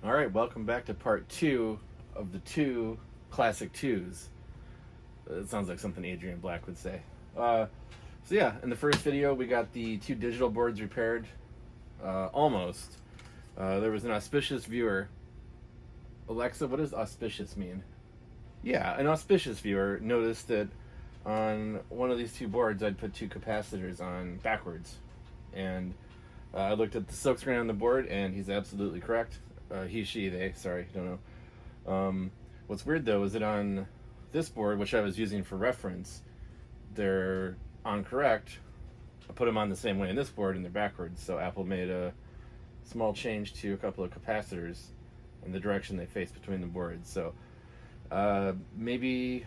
All right, welcome back to part 2 of the 2 classic 2s. It sounds like something Adrian Black would say. So yeah, in the first video we got the 2 digital boards repaired, almost. There was an auspicious viewer. Alexa, what does auspicious mean? Yeah, an auspicious viewer noticed that on one of these 2 boards I'd put 2 capacitors on backwards. And I looked at the silkscreen on the board and he's absolutely correct. He, she, they, sorry, don't know. What's weird though is that on this board, which I was using for reference, they're on correct. I put them on the same way on this board and they're backwards. So Apple made a small change to a couple of capacitors in the direction they face between the boards. So maybe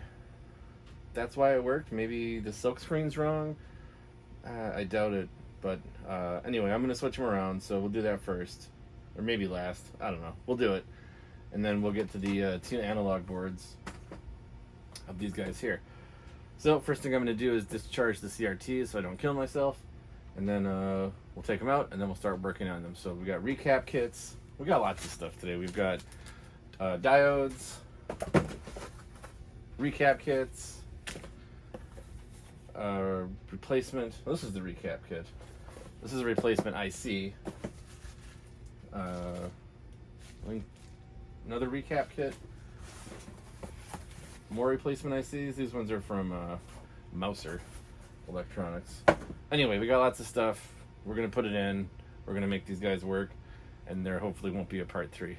that's why it worked. Maybe the silk screen's wrong. I doubt it. But anyway, I'm going to switch them around. So we'll do that first. Or maybe last. I don't know. We'll do it. And then we'll get to the 2 analog boards of these guys here. So first thing I'm going to do is discharge the CRTs so I don't kill myself. And then we'll take them out and then we'll start working on them. So we got recap kits. We got lots of stuff today. We've got diodes, recap kits, replacement. Well, this is the recap kit. This is a replacement IC. Another recap kit. More replacement ICs. These ones are from Mouser Electronics. Anyway, we got lots of stuff. We're going to put it in. We're going to make these guys work. And there hopefully won't be a part 3.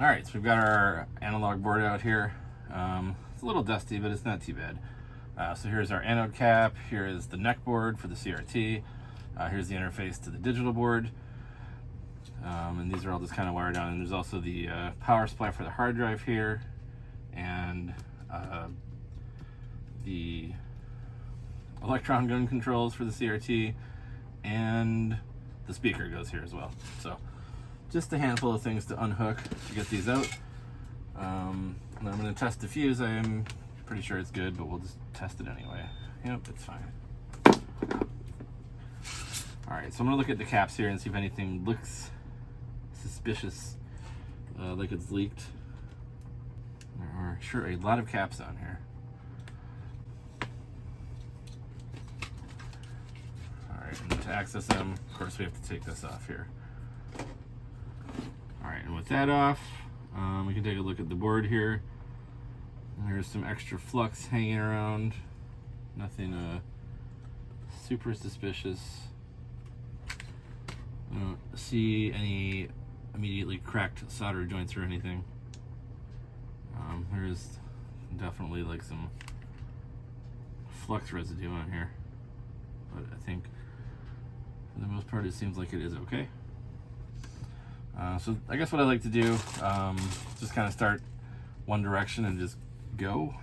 Alright, so we've got our analog board out here. It's a little dusty, but it's not too bad. So here's our anode cap. Here is the neck board for the CRT. Here's the interface to the digital board. And these are all just kind of wired down. And there's also the power supply for the hard drive here. And the electron gun controls for the CRT. And the speaker goes here as well. So just a handful of things to unhook to get these out. And I'm going to test the fuse. I am pretty sure it's good, but we'll just test it anyway. Yep, it's fine. Alright, so I'm going to look at the caps here and see if anything looks suspicious, like it's leaked. There are sure a lot of caps on here. Alright, and to access them, of course we have to take this off here. Alright, and with that off, we can take a look at the board here. There's some extra flux hanging around. Nothing super suspicious. I don't see any immediately cracked solder joints or anything. There's definitely like some flux residue on here, but I think for the most part it seems like it is okay. So I guess what I like to do, just kind of start one direction and just go.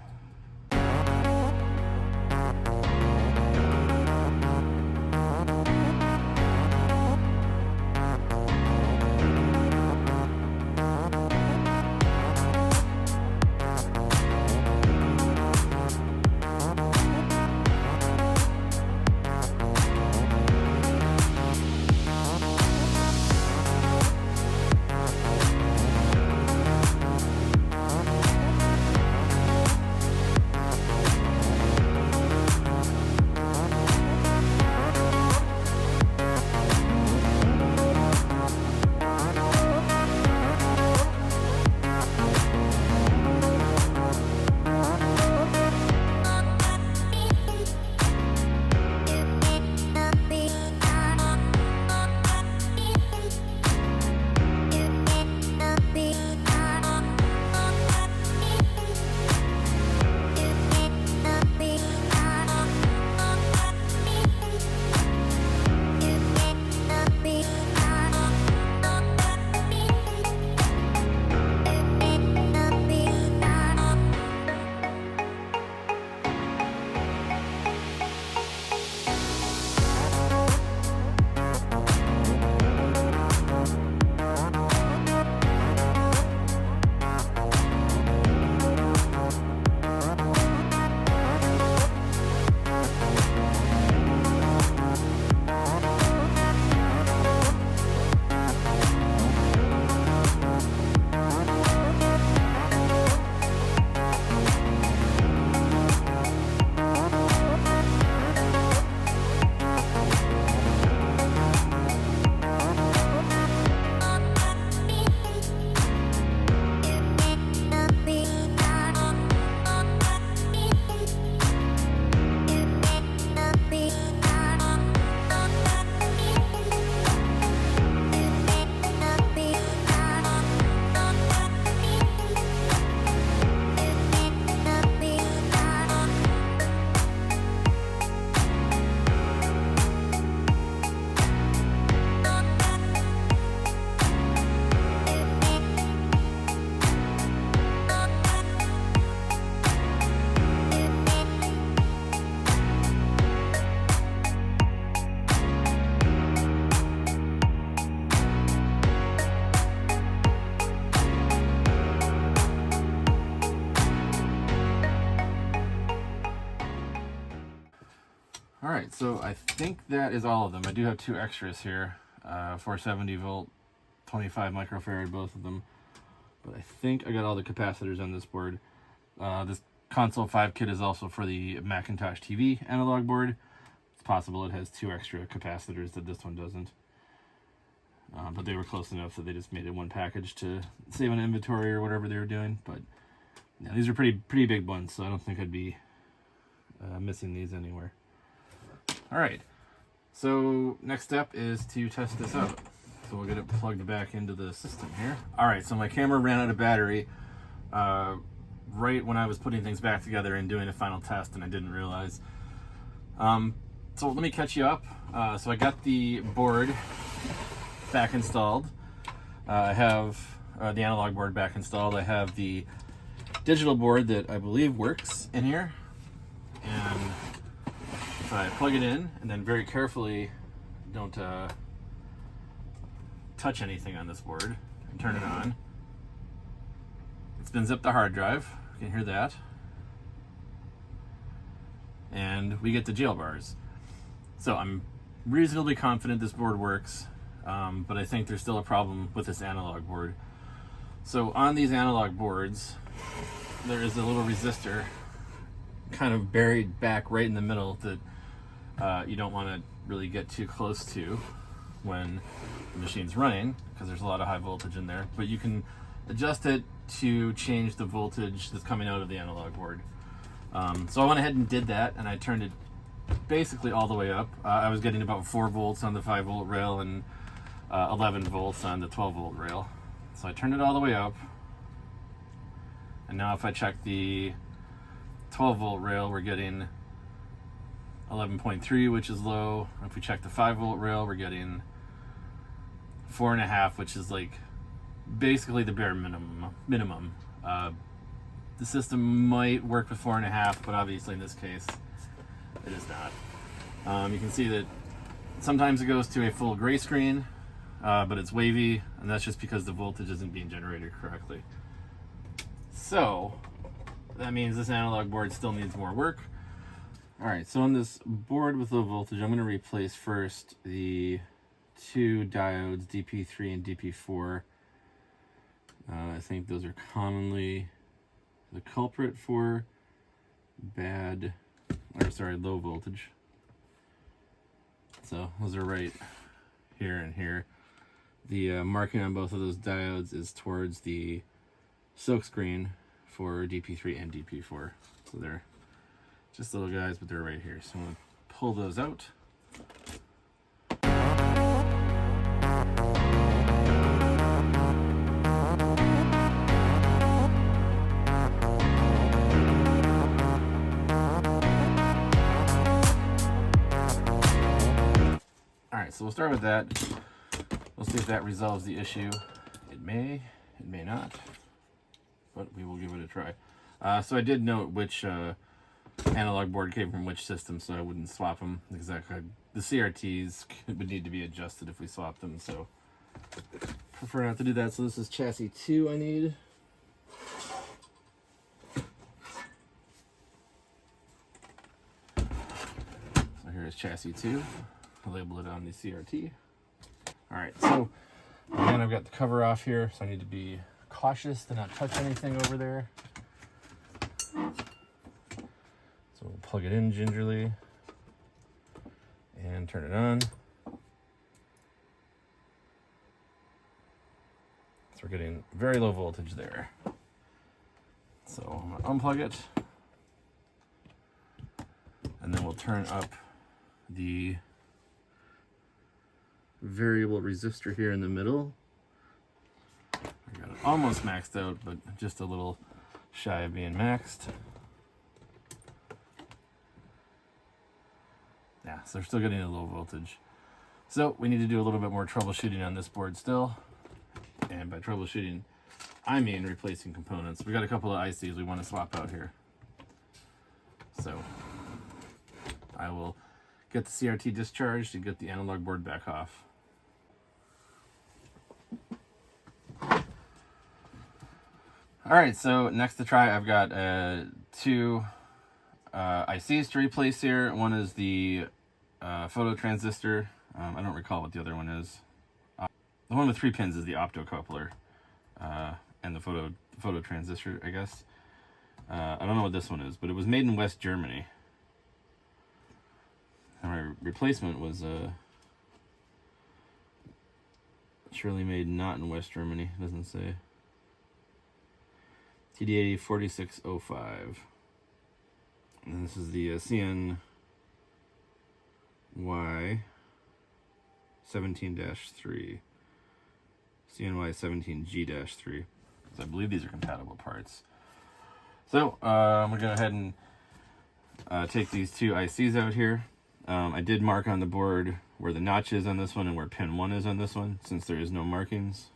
right, so I think that is all of them. I do have 2 extras here, 470 volt, 25 microfarad, both of them. But I think I got all the capacitors on this board. This console 5 kit is also for the Macintosh TV analog board. It's possible it has 2 extra capacitors that this one doesn't. But they were close enough that they just made it one package to save on inventory or whatever they were doing. But yeah, these are pretty big ones, so I don't think I'd be missing these anywhere. All right, so next step is to test this out. So we'll get it plugged back into the system here. All right, so my camera ran out of battery right when I was putting things back together and doing a final test, and I didn't realize. So let me catch you up. So I got the board back installed. I have the analog board back installed. I have the digital board that I believe works in here. And if I plug it in and then very carefully don't touch anything on this board and turn it on, it spins up the hard drive. You can hear that. And we get the jail bars. So I'm reasonably confident this board works, but I think there's still a problem with this analog board. So on these analog boards, there is a little resistor kind of buried back right in the middle that you don't want to really get too close to when the machine's running, because there's a lot of high voltage in there. But you can adjust it to change the voltage that's coming out of the analog board. So I went ahead and did that, and I turned it basically all the way up. I was getting about 4 volts on the 5 volt rail and 11 volts on the 12 volt rail. So I turned it all the way up. And now if I check the 12 volt rail, we're getting 11.3, which is low. If we check the 5 volt rail, we're getting 4.5, which is like basically the bare minimum. The system might work with 4.5, but obviously in this case, it is not. You can see that sometimes it goes to a full gray screen, but it's wavy, and that's just because the voltage isn't being generated correctly. So that means this analog board still needs more work. All right, so on this board with low voltage, I'm going to replace first the 2 diodes, DP3 and DP4. I think those are commonly the culprit for low voltage. So those are right here and here. The marking on both of those diodes is towards the silk screen for DP3 and DP4. So they're just little guys, but they're right here. So I'm going to pull those out. Alright, so we'll start with that. We'll see if that resolves the issue. It may not, but we will give it a try. So I did note which analog board came from which system, so I wouldn't swap them, because the CRTs would need to be adjusted if we swapped them, so prefer not to do that. So this is chassis 2 I need. So here is chassis 2. I'll label it on the CRT. Alright, so again, I've got the cover off here, so I need to be cautious to not touch anything over there. So we'll plug it in gingerly and turn it on. So we're getting very low voltage there. So I'm gonna unplug it, and then we'll turn up the variable resistor here in the middle. I got it almost maxed out, but just a little shy of being maxed. Yeah, so we're still getting a low voltage. So we need to do a little bit more troubleshooting on this board still. And by troubleshooting, I mean replacing components. We got a couple of ICs we want to swap out here. So I will get the CRT discharged and get the analog board back off. Alright, so next to try, I've got 2 ICs to replace here. One is the photo transistor. I don't recall what the other one is. The one with 3 pins is the optocoupler, and the photo transistor, I guess. I don't know what this one is, but it was made in West Germany. And my replacement was surely made not in West Germany. It doesn't say. TD-80 4605. And this is the CNY 17-3. CNY 17G-3. So I believe these are compatible parts. So I'm going to go ahead and take these two ICs out here. I did mark on the board where the notch is on this one and where pin 1 is on this one, since there is no markings.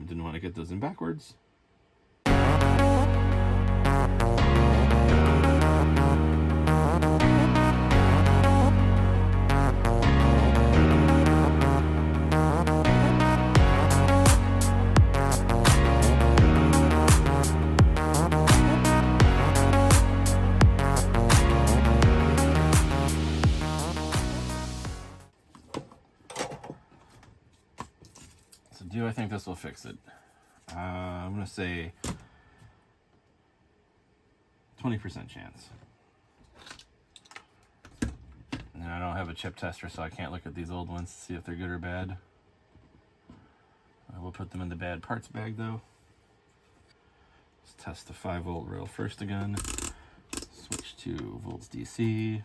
Didn't want to get those in backwards. Do I think this will fix it? I'm going to say 20% chance. And I don't have a chip tester, so I can't look at these old ones to see if they're good or bad. I will put them in the bad parts bag, though. Let's test the 5-volt rail first again. Switch to volts DC.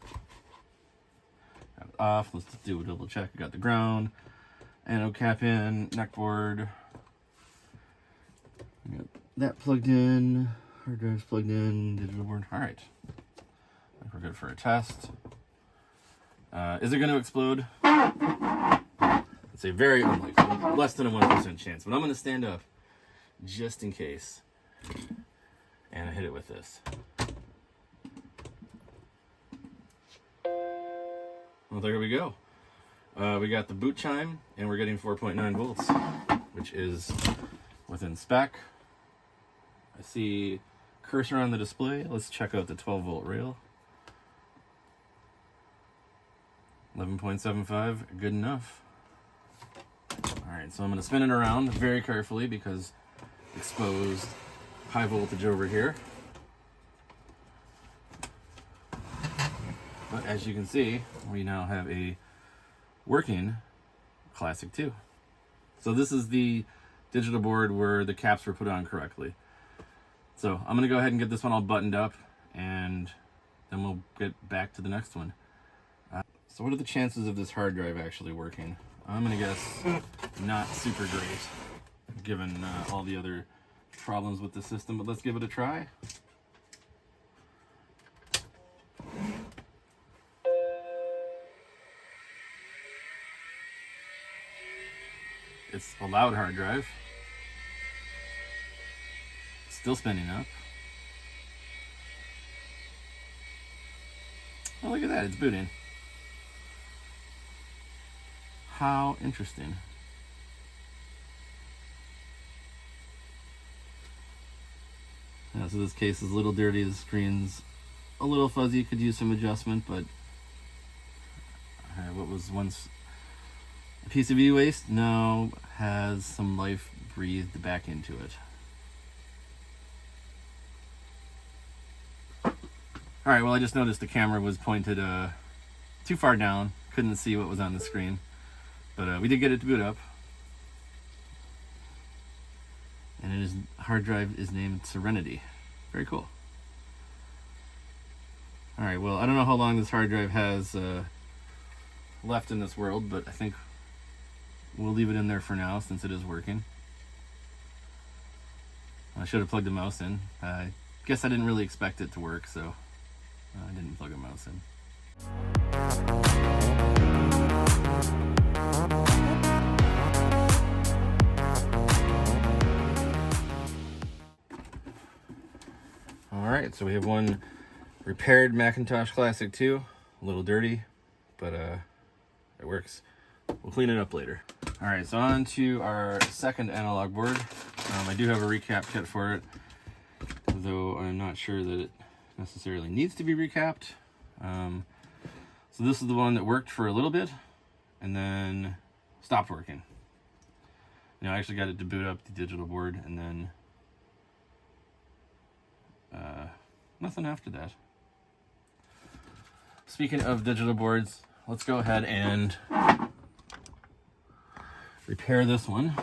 Got it off. Let's do a double check. I got the ground. Anode cap in, neck board. Got that plugged in. Hard drive's plugged in. Digital board. All right. I think we're good for a test. Is it going to explode? It's a very unlikely, less than a 1% chance. But I'm going to stand up just in case, and I hit it with this. Well, there we go. We got the boot chime, and we're getting 4.9 volts, which is within spec. I see cursor on the display. Let's check out the 12-volt rail. 11.75, good enough. All right, so I'm going to spin it around very carefully because exposed high voltage over here. But as you can see, we now have a working Classic 2. So this is the digital board where the caps were put on correctly. So I'm going to go ahead and get this one all buttoned up, and then we'll get back to the next one. So what are the chances of this hard drive actually working? I'm going to guess not super great, given all the other problems with the system, but let's give it a try. It's a loud hard drive. Still spinning up. Oh, look at that, it's booting. How interesting. Yeah, so this case is a little dirty, the screen's a little fuzzy, could use some adjustment, but what was once a piece of e-waste now has some life breathed back into it. Alright, well I just noticed the camera was pointed too far down, couldn't see what was on the screen, but we did get it to boot up. And his hard drive is named Serenity. Very cool. Alright, well I don't know how long this hard drive has left in this world, but I think we'll leave it in there for now since it is working. I should have plugged the mouse in. I guess I didn't really expect it to work, so I didn't plug a mouse in. Alright, so we have one repaired Macintosh Classic 2. A little dirty, but it works. We'll clean it up later. Alright, so on to our second analog board. I do have a recap kit for it, though I'm not sure that it necessarily needs to be recapped. So this is the one that worked for a little bit and then stopped working. You know, I actually got it to boot up the digital board, and then nothing after that. Speaking of digital boards, let's go ahead and repair this one.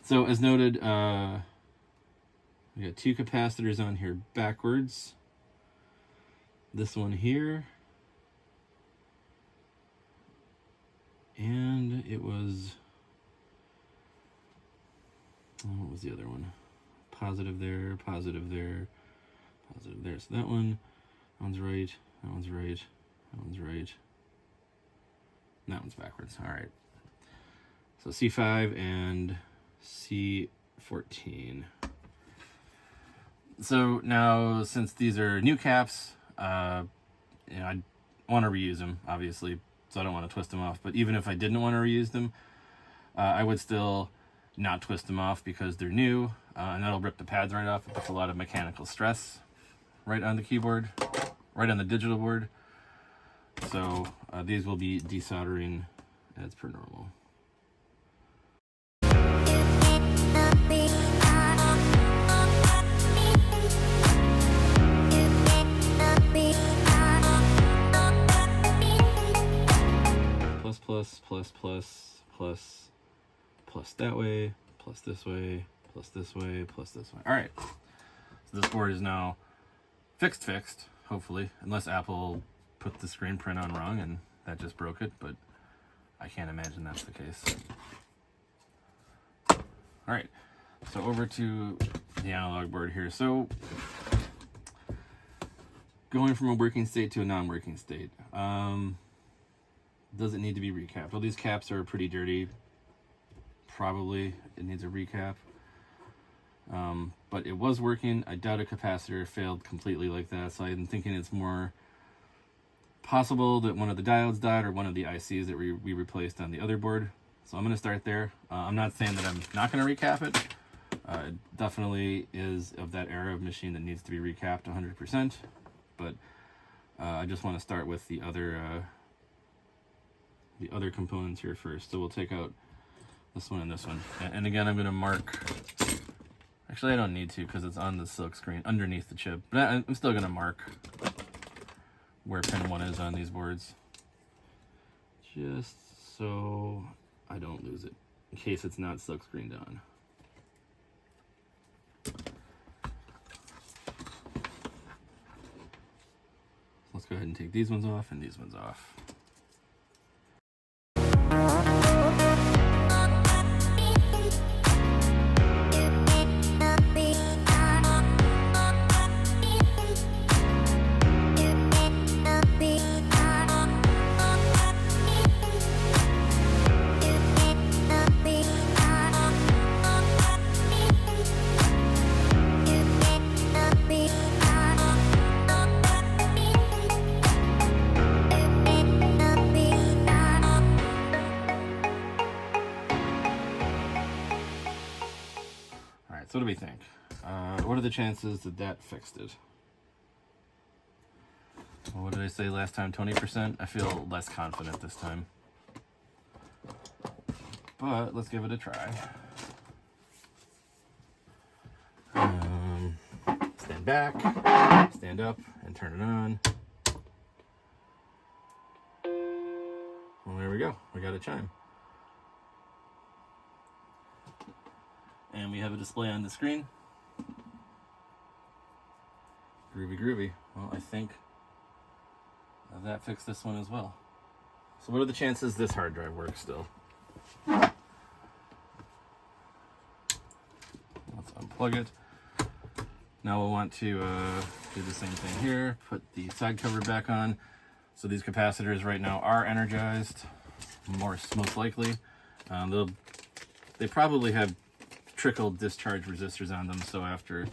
So as noted, we got 2 capacitors on here backwards. This one here. And it was, what was the other one? Positive there, positive there, positive there. So that one's right, that one's right, that one's right. And that one's backwards. All right. So C5 and C14. So now, since these are new caps, you know, I want to reuse them, obviously, so I don't want to twist them off. But even if I didn't want to reuse them, I would still not twist them off because they're new, and that'll rip the pads right off. It puts a lot of mechanical stress right on the keyboard, right on the digital board. So these will be desoldering as per normal. Plus, plus, plus, plus, plus that way, plus this way, plus this way, plus this way. All right. So this board is now fixed, hopefully, unless Apple put the screen print on wrong and that just broke it, but I can't imagine that's the case. All right. So over to the analog board here. So going from a working state to a non-working state. Does it need to be recapped? Well, these caps are pretty dirty. Probably it needs a recap. But it was working. I doubt a capacitor failed completely like that, so I'm thinking it's more possible that one of the diodes died or one of the ICs that we replaced on the other board. So I'm going to start there. I'm not saying that I'm not going to recap it. It definitely is of that era of machine that needs to be recapped 100%. But I just want to start with the other components here first. So we'll take out this one and this one. And again, I'm going to mark... Actually, I don't need to because it's on the silk screen underneath the chip. But I'm still going to mark where pin 1 is on these boards. Just so I don't lose it, in case it's not silk screened on. Let's go ahead and take these ones off and these ones off. So what do we think? What are the chances that that fixed it? Well, what did I say last time? 20%? I feel less confident this time. But let's give it a try. Stand back, stand up, and turn it on. Well, there we go. We got a chime. And we have a display on the screen. Groovy, groovy. Well, I think that fixed this one as well. So what are the chances this hard drive works still? Let's unplug it. Now we'll want to do the same thing here. Put the side cover back on. So these capacitors right now are energized, most likely. They probably have trickle discharge resistors on them, so after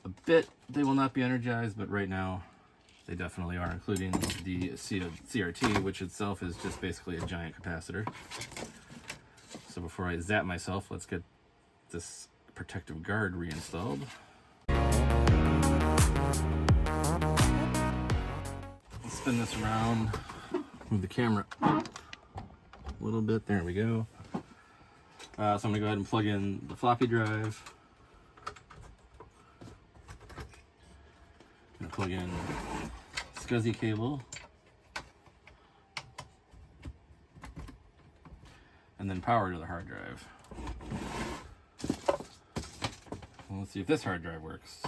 a bit they will not be energized, but right now they definitely are, including the CRT, which itself is just basically a giant capacitor. So before I zap myself, let's get this protective guard reinstalled. spin this around, move the camera up a little bit. There we go. So I'm gonna go ahead and plug in the floppy drive. I'm gonna plug in SCSI cable. And then power to the hard drive. Well, let's see if this hard drive works.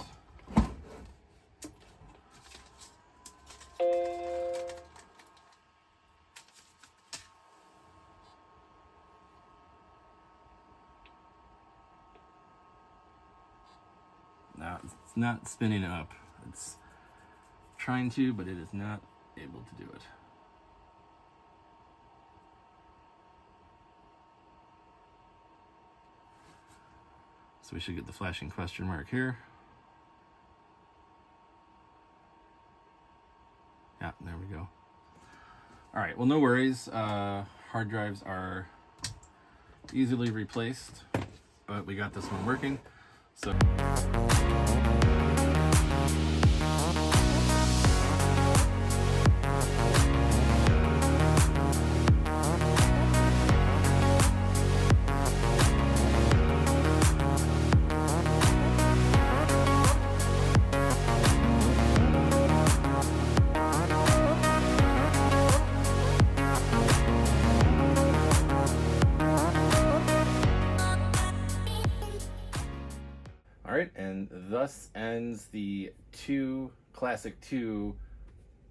Now, it's not spinning up. It's trying to, but it is not able to do it. So we should get the flashing question mark here. Yeah, there we go. All right, well, no worries. Hard drives are easily replaced, but we got this one working. So. All right, and thus ends the Classic 2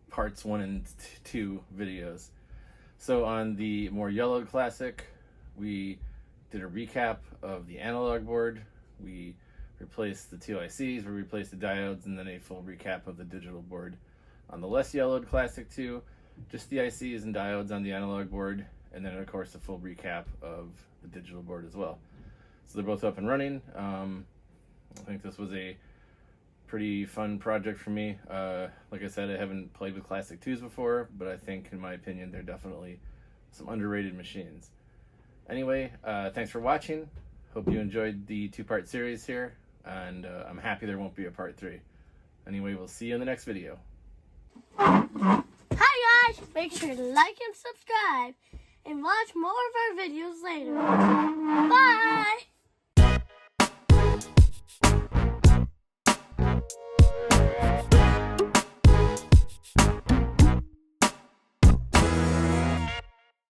parts 1 and 2 videos. So on the more yellowed Classic, we did a recap of the analog board. We replaced the two ICs, we replaced the diodes, and then a full recap of the digital board. On the less yellowed Classic 2, just the ICs and diodes on the analog board, and then of course a full recap of the digital board as well. So they're both up and running. I think this was a pretty fun project for me. Like I said, I haven't played with Classic 2s before, but I think, in my opinion, they're definitely some underrated machines. Anyway, thanks for watching. Hope you enjoyed the two-part series here, and I'm happy there won't be a part 3. Anyway, we'll see you in the next video. Hi guys! Make sure to like and subscribe, and watch more of our videos later. Bye!